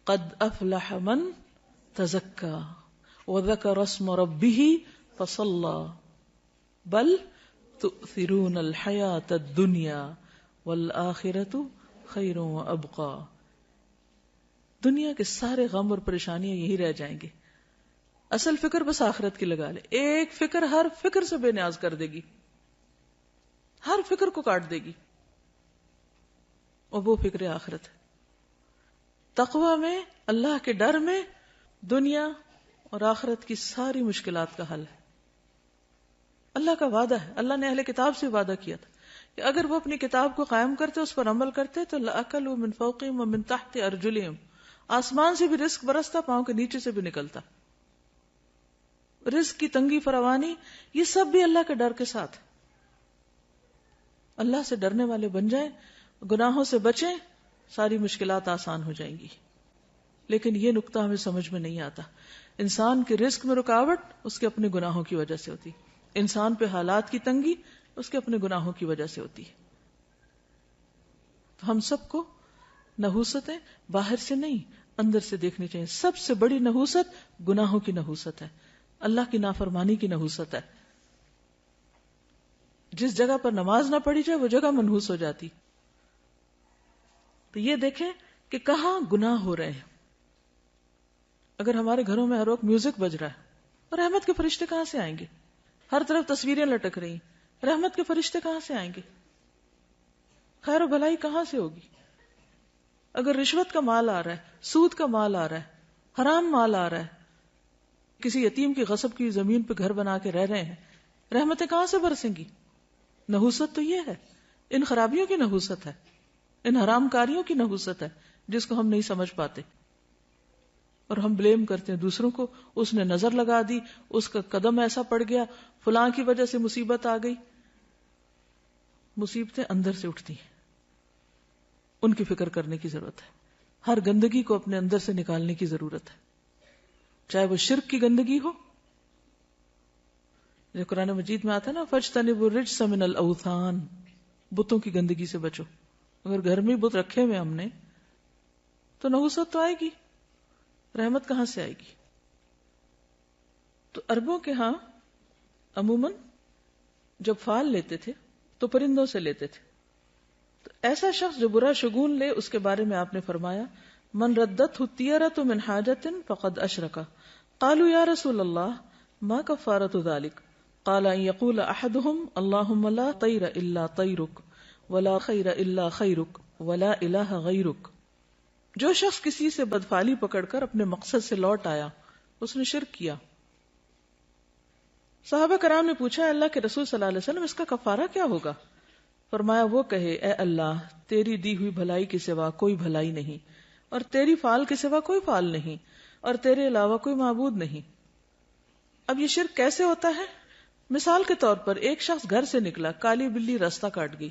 قد افلح من تزکا وذکر اسم ربہ فصلی بل تؤثرون الحیاۃ الدنیا والآخرۃ خیر وابقی. دنیا کے سارے غم اور پریشانیاں یہی رہ جائیں گے. اصل فکر بس آخرت کی لگا لے. ایک فکر ہر فکر سے بے نیاز کر دے گی، ہر فکر کو کاٹ دے گی، اور وہ فکر آخرت ہے. تقوی میں، اللہ کے ڈر میں دنیا اور آخرت کی ساری مشکلات کا حل ہے. اللہ کا وعدہ ہے، اللہ نے اہل کتاب سے وعدہ کیا تھا کہ اگر وہ اپنی کتاب کو قائم کرتے، اس پر عمل کرتے تو لَأَكَلُوا مِن فَوْقِهِمْ وَمِن تَحْتِ أَرْجُلِهِمْ. آسمان سے بھی رزق برستا، پاؤں کے نیچے سے بھی نکلتا. رزق کی تنگی فراوانی یہ سب بھی اللہ کے ڈر کے ساتھ. اللہ سے ڈرنے والے بن جائیں، گناہوں سے بچیں، ساری مشکلات آسان ہو جائیں گی. لیکن یہ نقطہ ہمیں سمجھ میں نہیں آتا. انسان کے رزق میں رکاوٹ اس کے اپنے گناہوں کی وجہ سے ہوتی، انسان پہ حالات کی تنگی اس کے اپنے گناہوں کی وجہ سے ہوتی ہے. تو ہم سب کو نحوستیں باہر سے نہیں اندر سے دیکھنی چاہیے. سب سے بڑی نحوست گناہوں کی نحوست ہے، اللہ کی نافرمانی کی نحوست ہے. جس جگہ پر نماز نہ پڑھی جائے وہ جگہ منحوس ہو جاتی. تو یہ دیکھیں کہ کہاں گناہ ہو رہے ہیں. اگر ہمارے گھروں میں ہر وقت میوزک بج رہا ہے، اور رحمت کے فرشتے کہاں سے آئیں گے؟ ہر طرف تصویریں لٹک رہی، رحمت کے فرشتے کہاں سے آئیں گے؟ خیر و بھلائی کہاں سے ہوگی؟ اگر رشوت کا مال آ رہا ہے، سود کا مال آ رہا ہے، حرام مال آ رہا ہے، کسی یتیم کی غصب کی زمین پہ گھر بنا کے رہ رہے ہیں، رحمتیں کہاں سے برسیں گی؟ نحوست تو یہ ہے، ان خرابیوں کی نحوست ہے، ان حرام کاریوں کی نحوست ہے جس کو ہم نہیں سمجھ پاتے، اور ہم بلیم کرتے ہیں دوسروں کو. اس نے نظر لگا دی، اس کا قدم ایسا پڑ گیا، فلاں کی وجہ سے مصیبت آ گئی. مصیبتیں اندر سے اٹھتی ہیں، ان کی فکر کرنے کی ضرورت ہے. ہر گندگی کو اپنے اندر سے نکالنے کی ضرورت ہے، چاہے وہ شرک کی گندگی ہو، جو قرآن مجید میں آتا ہے نا فَاجْتَنِبُوا الرِّجْسَ مِنَ الْأَوْثَانِ، بتوں کی گندگی سے بچو. اگر گھر میں بت رکھے ہوئے ہم نے تو نحوست تو آئے گی، رحمت کہاں سے آئے گی؟ تو عربوں کے ہاں عموماً جب فال لیتے تھے تو پرندوں سے لیتے تھے. تو ایسا شخص جو برا شگون لے، اس کے بارے میں آپ نے فرمایا من ردتہ الطیرۃ من حاجۃ فقد اشرک. قالوا یا رسول اللہ ما کفارۃ ذلک؟ قال ان یقول احدهم اللهم لا طیر الا طیرک ولا خیر الا خیرک ولا الہ غیرک. جو شخص کسی سے بدفعلی پکڑ کر اپنے مقصد سے لوٹ آیا، اس نے شرک کیا. صحابہ کرام نے پوچھا اللہ کے رسول صلی اللہ علیہ وسلم اس کا کفارہ کیا ہوگا؟ فرمایا وہ کہے اے اللہ تیری دی ہوئی بھلائی کے سوا کوئی بھلائی نہیں، اور تیری فعال کے سوا کوئی فعال نہیں، اور تیرے علاوہ کوئی معبود نہیں. اب یہ شرک کیسے ہوتا ہے؟ مثال کے طور پر ایک شخص گھر سے نکلا، کالی بلی راستہ کاٹ گئی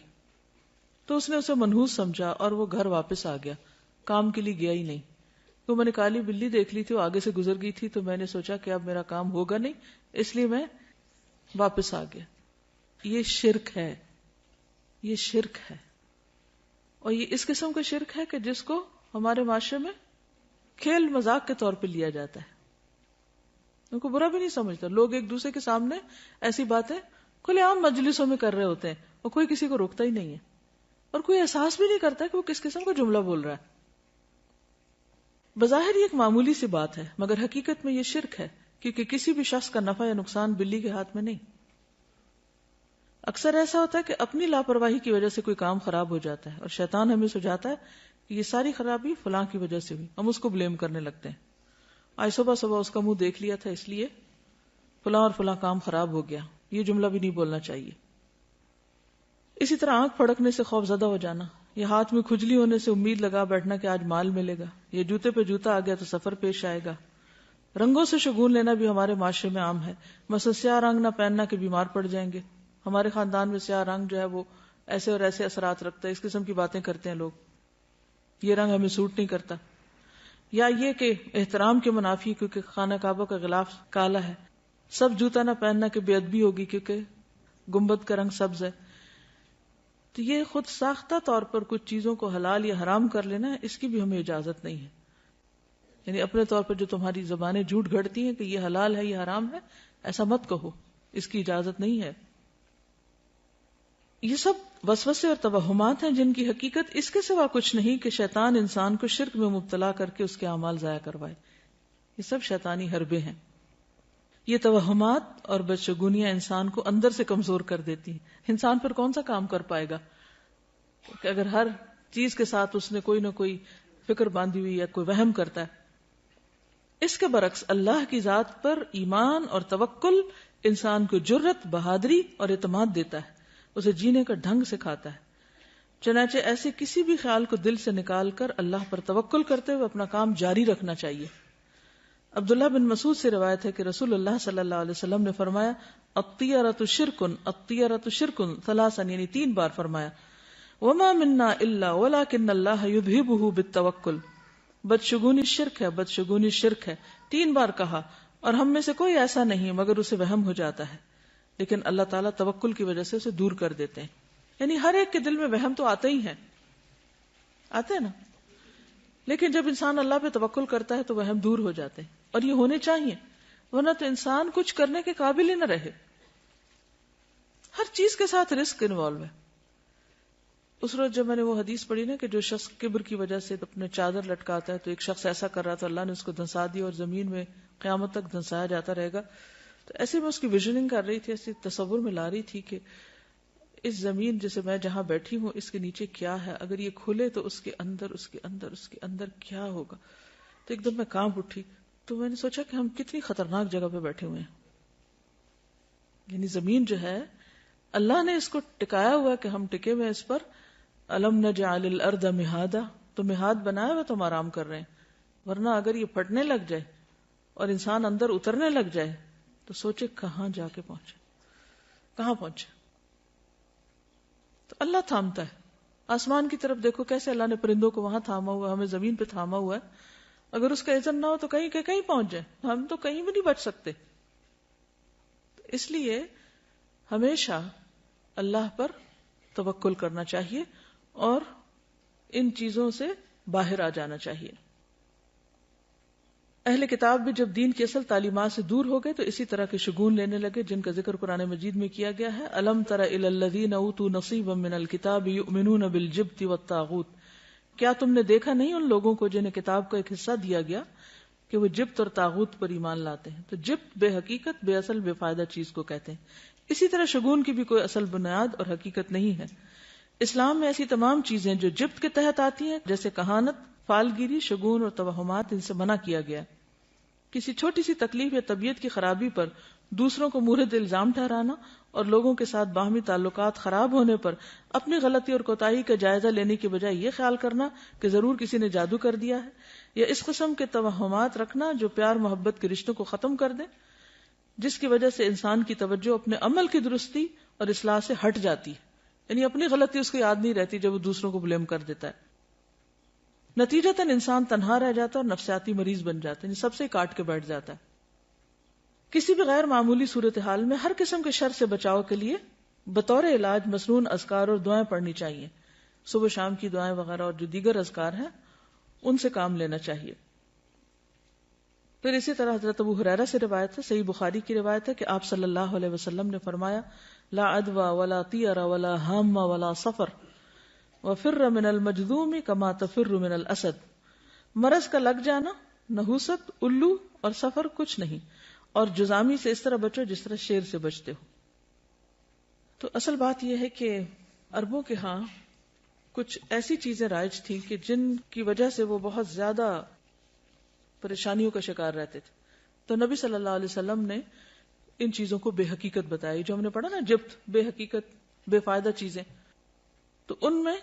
تو اس نے اسے منحوس سمجھا اور وہ گھر واپس آ گیا، کام کے لیے گیا ہی نہیں. تو میں نے کالی بلی دیکھ لی تھی، وہ آگے سے گزر گئی تھی، تو میں نے سوچا کہ اب میرا کام ہوگا نہیں، اس لیے میں واپس آ گیا. یہ شرک ہے، یہ شرک ہے. اور یہ اس قسم کا شرک ہے کہ جس کو ہمارے معاشرے میں کھیل مذاق کے طور پہ لیا جاتا ہے، ان کو برا بھی نہیں سمجھتا. لوگ ایک دوسرے کے سامنے ایسی باتیں کھلے عام مجلسوں میں کر رہے ہوتے ہیں اور کوئی کسی کو روکتا ہی نہیں ہے، اور کوئی احساس بھی نہیں کرتا کہ وہ کس قسم کا جملہ بول رہا ہے. بظاہر یہ ایک معمولی سی بات ہے، مگر حقیقت میں یہ شرک ہے، کیونکہ کسی بھی شخص کا نفع یا نقصان بلی کے ہاتھ میں نہیں. اکثر ایسا ہوتا ہے کہ اپنی لاپرواہی کی وجہ سے کوئی کام خراب ہو جاتا ہے اور شیطان ہمیں سجاتا ہے کہ یہ ساری خرابی فلاں کی وجہ سے ہوئی، ہم اس کو بلیم کرنے لگتے ہیں. آج صبح صبح اس کا منہ دیکھ لیا تھا اس لیے فلاں اور فلاں کام خراب ہو گیا. یہ جملہ بھی نہیں بولنا چاہیے. اسی طرح آنکھ پھڑکنے سے خوف زدہ ہو جانا، یا ہاتھ میں کھجلی ہونے سے امید لگا بیٹھنا کہ آج مال ملے گا، یا جوتے پہ جوتا آ گیا تو سفر پیش آئے گا. رنگوں سے شگون لینا بھی ہمارے معاشرے میں عام ہے. مثلا سیاہ رنگ نہ پہننا کہ بیمار پڑ جائیں گے. ہمارے خاندان میں سیاہ رنگ جو ہے وہ ایسے اور ایسے اثرات رکھتا ہے، اس قسم کی باتیں کرتے ہیں لوگ. یہ رنگ ہمیں سوٹ نہیں کرتا. یا یہ کہ احترام کے منافی کیونکہ خانہ کعبہ کا غلاف کالا ہے. سب جوتا نہ پہننا کہ بے ادبی ہوگی کیونکہ گنبد کا رنگ سبز ہے. تو یہ خود ساختہ طور پر کچھ چیزوں کو حلال یا حرام کر لینا ہے، اس کی بھی ہمیں اجازت نہیں ہے. یعنی اپنے طور پر جو تمہاری زبانیں جھوٹ گھڑتی ہیں کہ یہ حلال ہے یہ حرام ہے، ایسا مت کہو، اس کی اجازت نہیں ہے۔ یہ سب وسوسے اور توہمات ہیں جن کی حقیقت اس کے سوا کچھ نہیں کہ شیطان انسان کو شرک میں مبتلا کر کے اس کے اعمال ضائع کروائے۔ یہ سب شیطانی حربے ہیں۔ یہ توہمات اور بدشگونیاں انسان کو اندر سے کمزور کر دیتی ہیں۔ انسان پر کون سا کام کر پائے گا کہ اگر ہر چیز کے ساتھ اس نے کوئی نہ کوئی فکر باندھی ہوئی یا کوئی وہم کرتا ہے۔ اس کے برعکس اللہ کی ذات پر ایمان اور توکل انسان کو جرت، بہادری اور اعتماد دیتا ہے، اسے جینے کا ڈھنگ سکھاتا ہے۔ چنانچہ ایسے کسی بھی خیال کو دل سے نکال کر اللہ پر توکل کرتے ہوئے اپنا کام جاری رکھنا چاہیے۔ عبداللہ بن مسعود سے روایت ہے کہ رسول اللہ صلی اللہ علیہ وسلم نے فرمایا الطیرۃ شرکن الطیرۃ شرکن ثلاثا، یعنی 3 بار فرمایا، وما منا الا ولکن اللہ یذہبہ بالتوکل، بدشگونی شرک ہے، بدشگونی شرک ہے، 3 بار کہا، اور ہم میں سے کوئی ایسا نہیں مگر اسے وہم ہو جاتا ہے، لیکن اللہ تعالیٰ توکل کی وجہ سے اسے دور کر دیتے ہیں۔ یعنی ہر ایک کے دل میں وہم تو آتے ہی ہیں، آتے ہیں نا، لیکن جب انسان اللہ پہ توکل کرتا ہے تو وہم دور ہو جاتے ہیں، اور یہ ہونے چاہیے، ورنہ تو انسان کچھ کرنے کے قابل ہی نہ رہے۔ ہر چیز کے ساتھ رسک انوالو ہے۔ اس روز جب میں نے وہ حدیث پڑھی نا کہ جو شخص کبر کی وجہ سے اپنے چادر لٹکاتا ہے، تو ایک شخص ایسا کر رہا تھا، اللہ نے اس کو دھنسا دیا اور زمین میں قیامت تک دھنسایا جاتا رہے گا۔ تو ایسے میں اس کی ویژننگ کر رہی تھی، ایسے تصور میں لا رہی تھی کہ اس زمین جسے میں جہاں بیٹھی ہوں اس کے نیچے کیا ہے، اگر یہ کھلے تو اس کے اندر کیا ہوگا۔ تو ایک دم میں کانپ اٹھی، تو میں نے سوچا کہ ہم کتنی خطرناک جگہ پہ بیٹھے ہوئے ہیں۔ یعنی زمین جو ہے اللہ نے اس کو ٹکایا ہوا کہ ہم ٹکے ہوئے اس پر، الم نجعل الارض مہادا، تو مہاد بنایا ہوا تو ہم آرام کر رہے ہیں، ورنہ اگر یہ پھٹنے لگ جائے اور انسان اندر اترنے لگ جائے تو سوچے کہاں جا کے پہنچے، کہاں پہنچے۔ تو اللہ تھامتا ہے۔ آسمان کی طرف دیکھو کیسے اللہ نے پرندوں کو وہاں تھاما ہوا ہے، ہمیں زمین پہ تھاما ہوا ہے۔ اگر اس کا اذن نہ ہو تو کہیں کہ کہیں پہنچ جائے، ہم تو کہیں بھی نہیں بچ سکتے۔ اس لیے ہمیشہ اللہ پر توکل کرنا چاہیے اور ان چیزوں سے باہر آ جانا چاہیے۔ اہل کتاب بھی جب دین کی اصل تعلیمات سے دور ہو گئے تو اسی طرح کے شگون لینے لگے جن کا ذکر قرآن مجید میں کیا گیا ہے۔ الم تر الی الذین اوتوا نصیبا من الکتاب یؤمنون بالجبت والطاغوت، کیا تم نے دیکھا نہیں ان لوگوں کو جنہیں کتاب کا ایک حصہ دیا گیا کہ وہ جبت اور طاغوت پر ایمان لاتے ہیں۔ تو جبت بے حقیقت، بے اصل، بے فائدہ چیز کو کہتے ہیں۔ اسی طرح شگون کی بھی کوئی اصل بنیاد اور حقیقت نہیں ہے۔ اسلام میں ایسی تمام چیزیں جو جبت کے تحت آتی ہیں، جیسے کہانت، فالگیری، شگون اور توہمات، ان سے منع کیا گیا۔ کسی چھوٹی سی تکلیف یا طبیعت کی خرابی پر دوسروں کو مورد الزام ٹھہرانا اور لوگوں کے ساتھ باہمی تعلقات خراب ہونے پر اپنی غلطی اور کوتاہی کا جائزہ لینے کی بجائے یہ خیال کرنا کہ ضرور کسی نے جادو کر دیا ہے، یا اس قسم کے توہمات رکھنا جو پیار محبت کے رشتوں کو ختم کر دیں، جس کی وجہ سے انسان کی توجہ اپنے عمل کی درستی اور اصلاح سے ہٹ جاتی ہے، یعنی اپنی غلطی اس کو یاد نہیں رہتی جب وہ دوسروں کو بلیم کر دیتا ہے۔ نتیجتاً انسان تنہا رہ جاتا ہے اور نفسیاتی مریض بن جاتا ہے، یعنی سب سے کاٹ کے بیٹھ جاتا ہے۔ کسی بھی غیر معمولی صورتحال میں ہر قسم کے شر سے بچاؤ کے لیے بطور علاج مسنون اذکار اور دعائیں پڑھنی چاہیے، صبح شام کی دعائیں وغیرہ اور جو دیگر اذکار ہیں ان سے کام لینا چاہیے۔ پھر اسی طرح حضرت ابو ہریرہ سے روایت ہے، صحیح بخاری کی روایت ہے کہ آپ صلی اللہ علیہ وسلم نے فرمایا لا عدوى ولا طیر ولا ہام ولا صفر وفر من المجذوم کما تفر من الاسد، مرض کا لگ جانا، نحوست، الو اور سفر کچھ نہیں، اور جزامی سے اس طرح بچو جس طرح شیر سے بچتے ہو۔ تو اصل بات یہ ہے کہ عربوں کے ہاں کچھ ایسی چیزیں رائج تھیں کہ جن کی وجہ سے وہ بہت زیادہ پریشانیوں کا شکار رہتے تھے۔ تو نبی صلی اللہ علیہ وسلم نے ان چیزوں کو بے حقیقت بتائی، جو ہم نے پڑھا نا جبت، بے حقیقت، بے فائدہ چیزیں، تو ان میں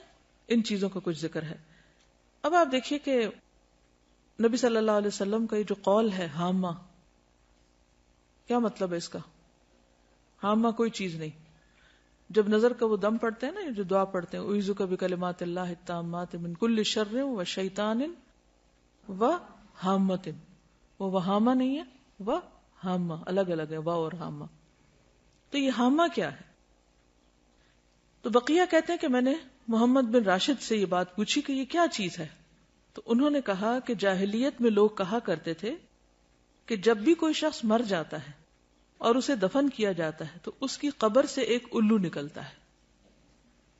ان چیزوں کا کچھ ذکر ہے۔ اب آپ دیکھیے کہ نبی صلی اللہ علیہ وسلم کا یہ جو قول ہے ہامہ، کیا مطلب ہے اس کا؟ ہامہ کوئی چیز نہیں۔ جب نظر کا وہ دم پڑھتے ہیں نا، جو دعا پڑھتے ہیں اعوذ بکلمات اللہ التامات من کل شر و شیطان و ہامۃ، وہ وہامہ نہیں ہے، وہ ہامہ، الگ الگ ہے وا اور ہامہ۔ تو یہ ہامہ کیا ہے؟ تو بقیہ کہتے ہیں کہ میں نے محمد بن راشد سے یہ بات پوچھی کہ یہ کیا چیز ہے، تو انہوں نے کہا کہ جاہلیت میں لوگ کہا کرتے تھے کہ جب بھی کوئی شخص مر جاتا ہے اور اسے دفن کیا جاتا ہے تو اس کی قبر سے ایک الو نکلتا ہے.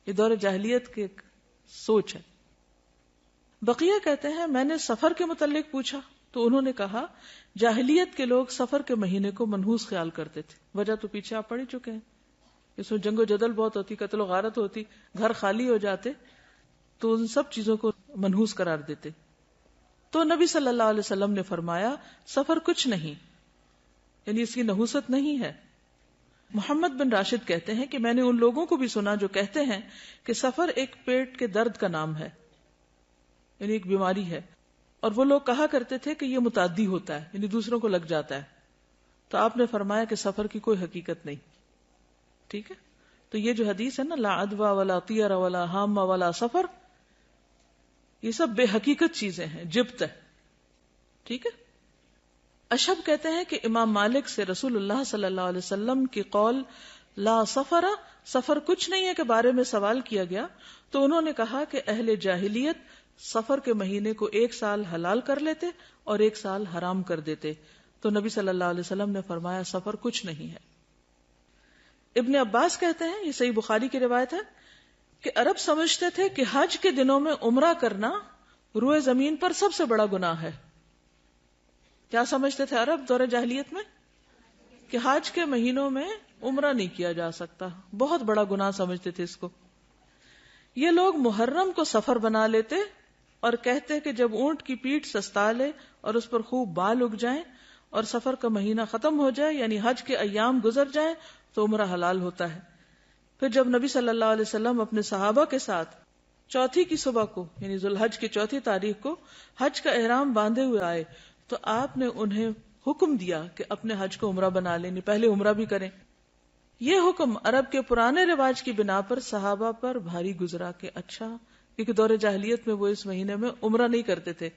یہ دور جاہلیت کی ایک سوچ ہے. بقیہ کہتے ہیں میں نے سفر کے متعلق پوچھا تو انہوں نے کہا جاہلیت کے لوگ سفر کے مہینے کو منحوس خیال کرتے تھے. وجہ تو پیچھے آپ پڑھ ہی چکے ہیں. اس میں جنگ و جدل بہت ہوتی, قتل و غارت ہوتی, گھر خالی ہو جاتے, تو ان سب چیزوں کو منحوس قرار دیتے. تو نبی صلی اللہ علیہ وسلم نے فرمایا سفر کچھ نہیں, یعنی اس کی نحوست نہیں ہے. محمد بن راشد کہتے ہیں کہ میں نے ان لوگوں کو بھی سنا جو کہتے ہیں کہ سفر ایک پیٹ کے درد کا نام ہے, یعنی ایک بیماری ہے, اور وہ لوگ کہا کرتے تھے کہ یہ متعدی ہوتا ہے, یعنی دوسروں کو لگ جاتا ہے. تو آپ نے فرمایا کہ سفر کی کوئی حقیقت نہیں. ٹھیک ہے, تو یہ جو حدیث ہے نا لا عدوى ولا طیر ولا حام ولا سفر, یہ سب بے حقیقت چیزیں ہیں, جبت ہے. ٹھیک ہے. اشہب کہتے ہیں کہ امام مالک سے رسول اللہ صلی اللہ علیہ وسلم کی قول لا سفر, سفر کچھ نہیں ہے کے بارے میں سوال کیا گیا تو انہوں نے کہا کہ اہل جاہلیت سفر کے مہینے کو ایک سال حلال کر لیتے اور ایک سال حرام کر دیتے. تو نبی صلی اللہ علیہ وسلم نے فرمایا سفر کچھ نہیں ہے. ابن عباس کہتے ہیں, یہ صحیح بخاری کی روایت ہے, کہ عرب سمجھتے تھے کہ حج کے دنوں میں عمرہ کرنا روئے زمین پر سب سے بڑا گناہ ہے. کیا سمجھتے تھے عرب دور جاہلیت میں؟ کہ حج کے مہینوں میں عمرہ نہیں کیا جا سکتا, بہت بڑا گناہ سمجھتے تھے اس کو. یہ لوگ محرم کو سفر بنا لیتے اور کہتے کہ جب اونٹ کی پیٹھ سستا لے اور اس پر خوب بال اگ جائیں اور سفر کا مہینہ ختم ہو جائے, یعنی حج کے ایام گزر جائیں, تو عمرہ حلال ہوتا ہے. پھر جب نبی صلی اللہ علیہ وسلم اپنے صحابہ کے ساتھ چوتھی کی صبح کو, یعنی ذوالحج کی چوتھی تاریخ کو حج کا احرام باندھے ہوئے آئے تو آپ نے انہیں حکم دیا کہ اپنے حج کو عمرہ بنا لیں, پہلے عمرہ بھی کریں. یہ حکم عرب کے پرانے رواج کی بنا پر صحابہ پر بھاری گزرا کہ اچھا, کیونکہ دور جاہلیت میں وہ اس مہینے میں عمرہ نہیں کرتے تھے,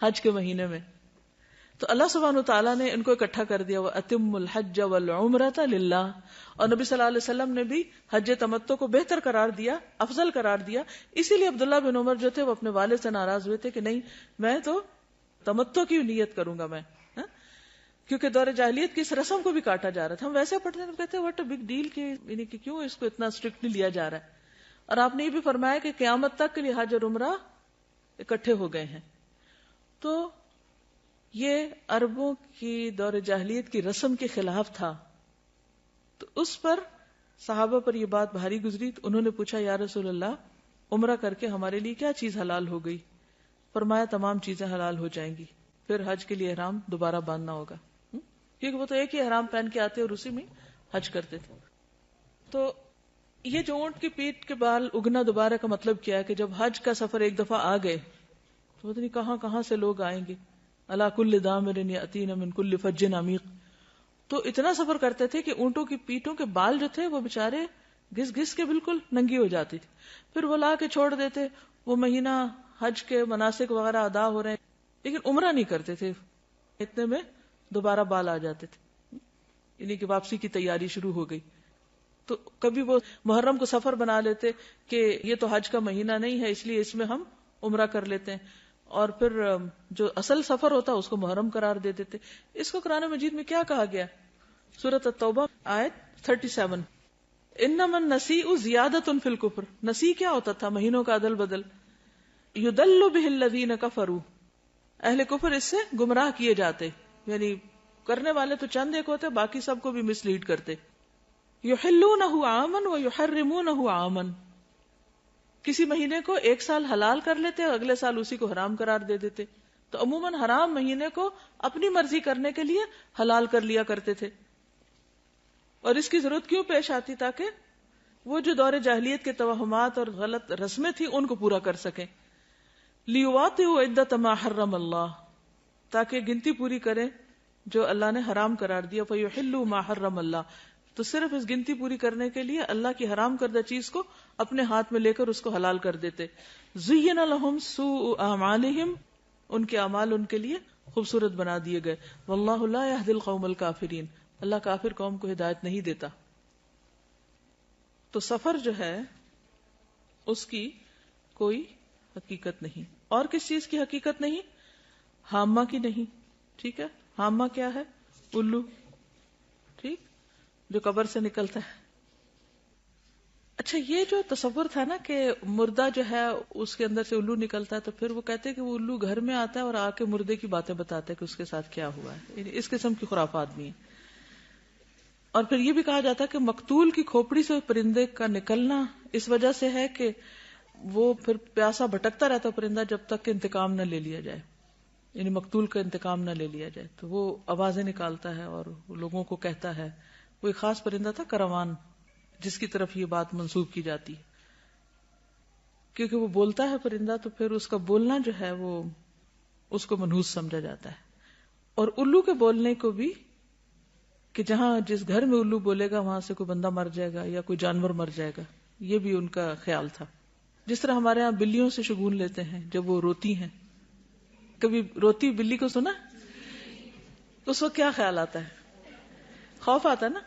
حج کے مہینے میں. تو اللہ سبحانہ وتعالیٰ نے ان کو اکٹھا کر دیا, وَأَتِمُّ الْحَجَّ وَالْعُمْرَةَ لِلَّهِ, اور نبی صلی اللہ علیہ وسلم نے بھی حج تمتع کو بہتر قرار دیا, افضل قرار دیا. اسی لیے عبداللہ بن عمر جو تھے وہ اپنے والد سے ناراض ہوئے تھے کہ نہیں, میں تو تمتع کی نیت کروں گا میں, کیونکہ دور جاہلیت کی اس رسم کو بھی کاٹا جا رہا تھا. ہم ویسے پڑھتے ہیں, کہتے ہیں واٹ اے بگ ڈیل, یعنی کہ کیوں اس کو اتنا اسٹرکٹلی لیا جا رہا ہے. اور آپ نے یہ بھی فرمایا کہ قیامت تک کے لیے حج اور عمرہ اکٹھے ہو گئے ہیں. تو یہ عربوں کی دور جاہلیت کی رسم کے خلاف تھا. تو اس پر صحابہ پر یہ بات بھاری گزری. تو انہوں نے پوچھا یا رسول اللہ, عمرہ کر کے ہمارے لیے کیا چیز حلال ہو گئی؟ فرمایا تمام چیزیں حلال ہو جائیں گی, پھر حج کے لیے احرام دوبارہ باندھنا ہوگا, کیونکہ وہ تو ایک ہی احرام پہن کے آتے اور اسی میں حج کرتے تھے. تو یہ جو اونٹ کی پیٹھ کے بال اگنا دوبارہ کا مطلب کیا ہے کہ جب حج کا سفر ایک دفعہ آ گئے تو پتہ نہیں کہاں کہاں سے لوگ آئیں گے. الا کل دامر یاتین من کل فج عمیق. تو اتنا سفر کرتے تھے کہ اونٹوں کی پیٹوں کے بال جو تھے وہ بےچارے گھس گھس کے بالکل ننگی ہو جاتی تھی. پھر وہ لا کے چھوڑ دیتے, وہ مہینہ حج کے مناسک وغیرہ ادا ہو رہے ہیں, لیکن عمرہ نہیں کرتے تھے. اتنے میں دوبارہ بال آ جاتے تھے, یعنی کہ واپسی کی تیاری شروع ہو گئی. تو کبھی وہ محرم کو سفر بنا لیتے کہ یہ تو حج کا مہینہ نہیں ہے اس لیے اس میں ہم عمرہ کر لیتے ہیں, اور پھر جو اصل سفر ہوتا اس کو محرم قرار دے دیتے. اس کو قرآن مجید میں کیا کہا گیا؟ سورۃ التوبہ آیت 37, انما النسیء زیادۃ فی الکفر. نسی کیا ہوتا تھا؟ مہینوں کا عدل بدل. یضل بہ الذین کفروا, اہل کفر اس سے گمراہ کیے جاتے, یعنی کرنے والے تو چند ایک ہوتے, باقی سب کو بھی مس لیڈ کرتے. یحلونہ عاما ویحرمونہ عاما, کسی مہینے کو ایک سال حلال کر لیتے اور اگلے سال اسی کو حرام قرار دے دیتے. تو عموماً حرام مہینے کو اپنی مرضی کرنے کے لیے حلال کر لیا کرتے تھے. اور اس کی ضرورت کیوں پیش آتی؟ تاکہ وہ جو دور جاہلیت کے توہمات اور غلط رسمیں تھیں ان کو پورا کر سکیں. لیواطئوا عدۃ ما حرم اللہ, تاکہ گنتی پوری کریں جو اللہ نے حرام قرار دیا. فیحلوا ما حرم اللہ, تو صرف اس گنتی پوری کرنے کے لیے اللہ کی حرام کردہ چیز کو اپنے ہاتھ میں لے کر اس کو حلال کر دیتے. زین لہم سوء اعمالہم, ان کے اعمال ان کے لیے خوبصورت بنا دیے گئے. واللہ لا یہدی القوم الکافرین, اللہ کافر قوم کو ہدایت نہیں دیتا. تو سفر جو ہے اس کی کوئی حقیقت نہیں. اور کس چیز کی حقیقت نہیں؟ حامہ کی نہیں. ٹھیک ہے، حامہ کیا ہے؟ الو. ٹھیک، جو قبر سے نکلتا ہے. اچھا، یہ جو تصور تھا نا کہ مردہ جو ہے اس کے اندر سے الو نکلتا ہے، تو پھر وہ کہتے ہیں کہ وہ الو گھر میں آتا ہے اور آ کے مردے کی باتیں بتاتا ہے کہ اس کے ساتھ کیا ہوا ہے. اس قسم کی خرافات بھی ہیں. اور پھر یہ بھی کہا جاتا ہے کہ مقتول کی کھوپڑی سے پرندے کا نکلنا اس وجہ سے ہے کہ وہ پھر پیاسا بھٹکتا رہتا ہے پرندہ جب تک کہ انتقام نہ لے لیا جائے، یعنی مقتول کا انتقام نہ لے لیا جائے. تو وہ آوازیں نکالتا ہے اور لوگوں کو کہتا ہے. وہ ایک خاص پرندہ تھا کروان، جس کی طرف یہ بات منسوب کی جاتی ہے، کیونکہ وہ بولتا ہے پرندہ، تو پھر اس کا بولنا جو ہے وہ اس کو منحوس سمجھا جاتا ہے. اور الو کے بولنے کو بھی، کہ جہاں جس گھر میں الو بولے گا وہاں سے کوئی بندہ مر جائے گا یا کوئی جانور مر جائے گا، یہ بھی ان کا خیال تھا. جس طرح ہمارے ہاں بلیوں سے شگون لیتے ہیں جب وہ روتی ہیں. کبھی روتی بلی کو سنا؟ اس وقت کیا خیال آتا ہے؟ خوف آتا ہے نا.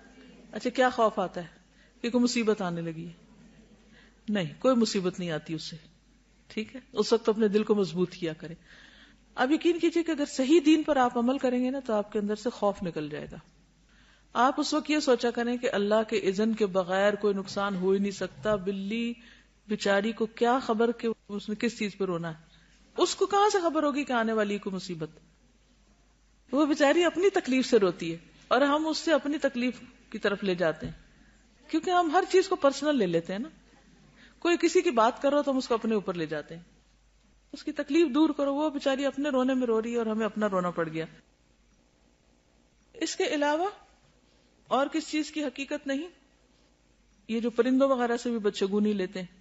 اچھا، کیا خوف آتا ہے؟ کہ کوئی مصیبت آنے لگی ہے. نہیں، کوئی مصیبت نہیں آتی اس سے. ٹھیک ہے، اس وقت اپنے دل کو مضبوط کیا کریں. اب یقین کیجئے کہ اگر صحیح دین پر آپ عمل کریں گے نا تو آپ کے اندر سے خوف نکل جائے گا. آپ اس وقت یہ سوچا کریں کہ اللہ کے اذن کے بغیر کوئی نقصان ہو ہی نہیں سکتا. بلی بیچاری کو کیا خبر کہ اس نے کس چیز پہ رونا ہے؟ اس کو کہاں سے خبر ہوگی کہ آنے والی کو مصیبت؟ وہ بیچاری اپنی تکلیف سے روتی ہے اور ہم اس سے اپنی تکلیف کی طرف لے جاتے ہیں، کیونکہ ہم ہر چیز کو پرسنل لے لیتے ہیں نا. کوئی کسی کی بات کرو تو ہم اس کو اپنے اوپر لے جاتے ہیں. اس کی تکلیف دور کرو، وہ بیچاری اپنے رونے میں رو رہی ہے اور ہمیں اپنا رونا پڑ گیا. اس کے علاوہ اور کس چیز کی حقیقت نہیں؟ یہ جو پرندوں وغیرہ سے بھی بدشگونی لیتے ہیں،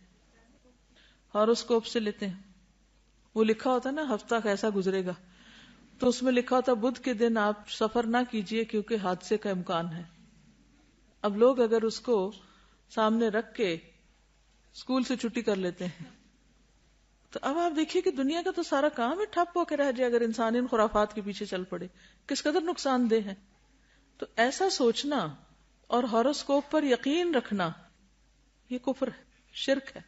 ہاروسکوپ سے لیتے ہیں. وہ لکھا ہوتا ہے نا ہفتہ کیسا گزرے گا، تو اس میں لکھا ہوتا ہے بدھ کے دن آپ سفر نہ کیجئے کیونکہ حادثے کا امکان ہے. اب لوگ اگر اس کو سامنے رکھ کے اسکول سے چھٹی کر لیتے ہیں، تو اب آپ دیکھیے کہ دنیا کا تو سارا کام ہی ٹھپ ہو کے رہ جائے اگر انسان ان خرافات کے پیچھے چل پڑے. کس قدر نقصان دہ ہے. تو ایسا سوچنا اور ہاروسکوپ پر یقین رکھنا یہ کفر ہے، شرک ہے.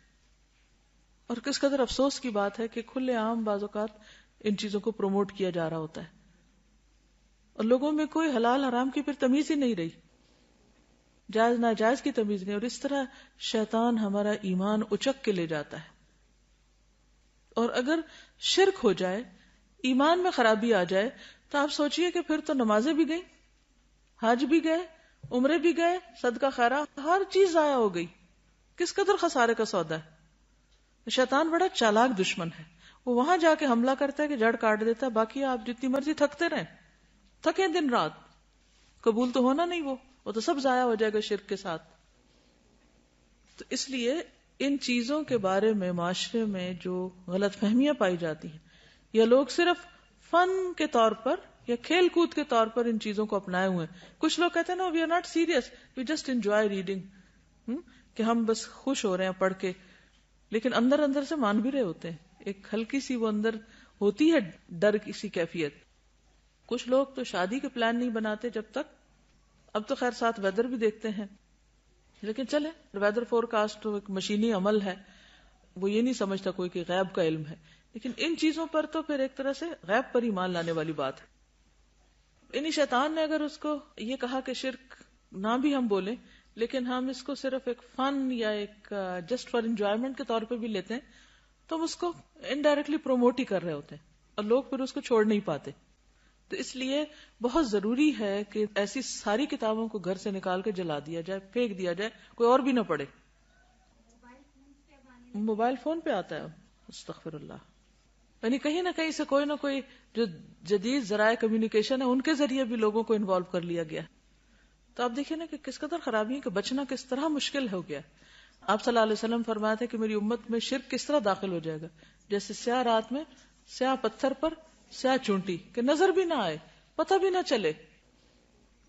اور کس قدر افسوس کی بات ہے کہ کھلے عام بعض اوقات ان چیزوں کو پروموٹ کیا جا رہا ہوتا ہے اور لوگوں میں کوئی حلال حرام کی پھر تمیز ہی نہیں رہی، جائز ناجائز کی تمیز نہیں. اور اس طرح شیطان ہمارا ایمان اچک کے لے جاتا ہے. اور اگر شرک ہو جائے، ایمان میں خرابی آ جائے، تو آپ سوچئے کہ پھر تو نمازیں بھی گئی، حج بھی گئے، عمرے بھی گئے، صدقہ خیرات، ہر چیز ضائع ہو گئی. کس قدر خسارے کا سودا ہے. شیطان بڑا چالاک دشمن ہے. وہ وہاں جا کے حملہ کرتا ہے کہ جڑ کاٹ دیتا ہے، باقی آپ جتنی مرضی تھکتے رہیں، تھکیں دن رات، قبول تو ہونا نہیں. وہ تو سب ضائع ہو جائے گا شرک کے ساتھ. تو اس لیے ان چیزوں کے بارے میں معاشرے میں جو غلط فہمیاں پائی جاتی ہیں، یا لوگ صرف فن کے طور پر یا کھیل کود کے طور پر ان چیزوں کو اپنائے ہوئے ہیں. کچھ لوگ کہتے ہیں نا we are not serious, we just enjoy reading, کہ ہم بس خوش ہو رہے ہیں پڑھ کے، لیکن اندر اندر سے مان بھی رہے ہوتے ہیں. ایک ہلکی سی وہ اندر ہوتی ہے ڈر کی سی کیفیت. کچھ لوگ تو شادی کے پلان نہیں بناتے جب تک، اب تو خیر ساتھ ویدر بھی دیکھتے ہیں، لیکن چلے ویدر فور کاسٹ تو ایک مشینی عمل ہے، وہ یہ نہیں سمجھتا کوئی کہ غیب کا علم ہے. لیکن ان چیزوں پر تو پھر ایک طرح سے غیب پر ایمان لانے والی بات ہے. انہی شیطان نے اگر اس کو یہ کہا کہ شرک نہ بھی ہم بولیں، لیکن ہم اس کو صرف ایک فن یا ایک جسٹ فار انجوائمنٹ کے طور پہ بھی لیتے ہیں، تو ہم اس کو انڈائریکٹلی پروموٹ ہی کر رہے ہوتے ہیں اور لوگ پھر اس کو چھوڑ نہیں پاتے. تو اس لیے بہت ضروری ہے کہ ایسی ساری کتابوں کو گھر سے نکال کے جلا دیا جائے، پھینک دیا جائے، کوئی اور بھی نہ پڑھے. موبائل فون پہ آتا ہے، استغفر اللہ. یعنی کہیں نہ کہیں سے کوئی نہ کوئی جو جدید ذرائع کمیونیکیشن ہے ان کے ذریعے بھی لوگوں کو انوالو کر لیا گیا. تو آپ دیکھیں نا کہ کس قدر خرابی ہے، کہ بچنا کس طرح مشکل ہو گیا. آپ صلی اللہ علیہ وسلم فرمایا تھے کہ میری امت میں شرک کس طرح داخل ہو جائے گا، جیسے سیاہ رات میں سیاہ پتھر پر سیاہ چونٹی، کہ نظر بھی نہ آئے، پتہ بھی نہ چلے.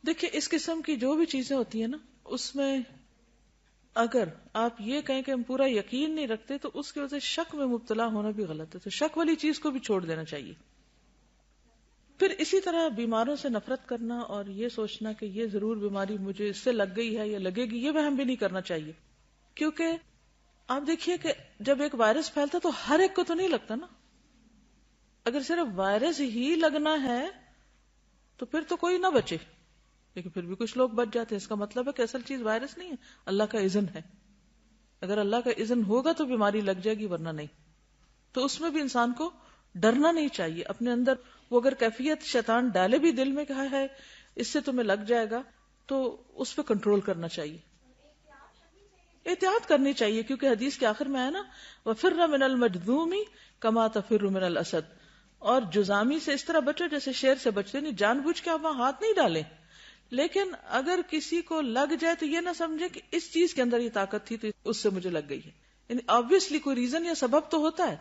دیکھیں اس قسم کی جو بھی چیزیں ہوتی ہیں نا، اس میں اگر آپ یہ کہیں کہ ہم پورا یقین نہیں رکھتے تو اس کی وجہ سے شک میں مبتلا ہونا بھی غلط ہے. تو شک والی چیز کو بھی چھوڑ دینا چاہیے. پھر اسی طرح بیماروں سے نفرت کرنا اور یہ سوچنا کہ یہ ضرور بیماری مجھے اس سے لگ گئی ہے یا لگے گی، یہ وہم بھی نہیں کرنا چاہیے. کیونکہ آپ دیکھیے کہ جب ایک وائرس پھیلتا تو ہر ایک کو تو نہیں لگتا نا. اگر صرف وائرس ہی لگنا ہے تو پھر تو کوئی نہ بچے، لیکن پھر بھی کچھ لوگ بچ جاتے ہیں. اس کا مطلب ہے کہ اصل چیز وائرس نہیں ہے، اللہ کا اذن ہے. اگر اللہ کا اذن ہوگا تو بیماری لگ جائے گی، ورنہ نہیں. تو اس میں بھی انسان کو ڈرنا نہیں چاہیے. اپنے اندر وہ اگر کیفیت شیطان ڈالے بھی دل میں کہا ہے اس سے تمہیں لگ جائے گا، تو اس پہ کنٹرول کرنا چاہیے، احتیاط کرنی چاہیے. کیونکہ حدیث کے آخر میں ہے نا وَفِرَّ مِنَ الْمَجْذُومِ كَمَا تَفِرُّ مِنَ الْأَسَدِ، اور جزامی سے اس طرح بچو جیسے شیر سے بچتے. نہیں جان بوجھ کے آپ وہاں ہاتھ نہیں ڈالیں، لیکن اگر کسی کو لگ جائے تو یہ نہ سمجھے کہ اس چیز کے اندر یہ طاقت تھی تو اس سے مجھے لگ گئی ہے. یعنی آبویسلی کوئی ریزن یا سبب تو ہوتا ہے،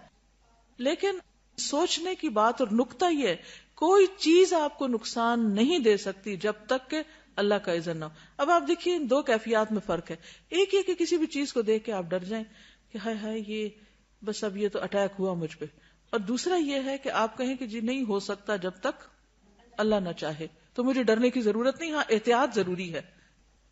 لیکن سوچنے کی بات اور نقطہ یہ ہے کوئی چیز آپ کو نقصان نہیں دے سکتی جب تک کہ اللہ کا اذن نہ ہو. اب آپ دیکھیے ان دو کیفیات میں فرق ہے. ایک یہ کہ کسی بھی چیز کو دیکھ کے آپ ڈر جائیں کہ ہائے ہائے یہ بس اب یہ تو اٹیک ہوا مجھ پہ، اور دوسرا یہ ہے کہ آپ کہیں کہ جی نہیں ہو سکتا جب تک اللہ نہ چاہے. تو مجھے ڈرنے کی ضرورت نہیں، ہاں احتیاط ضروری ہے.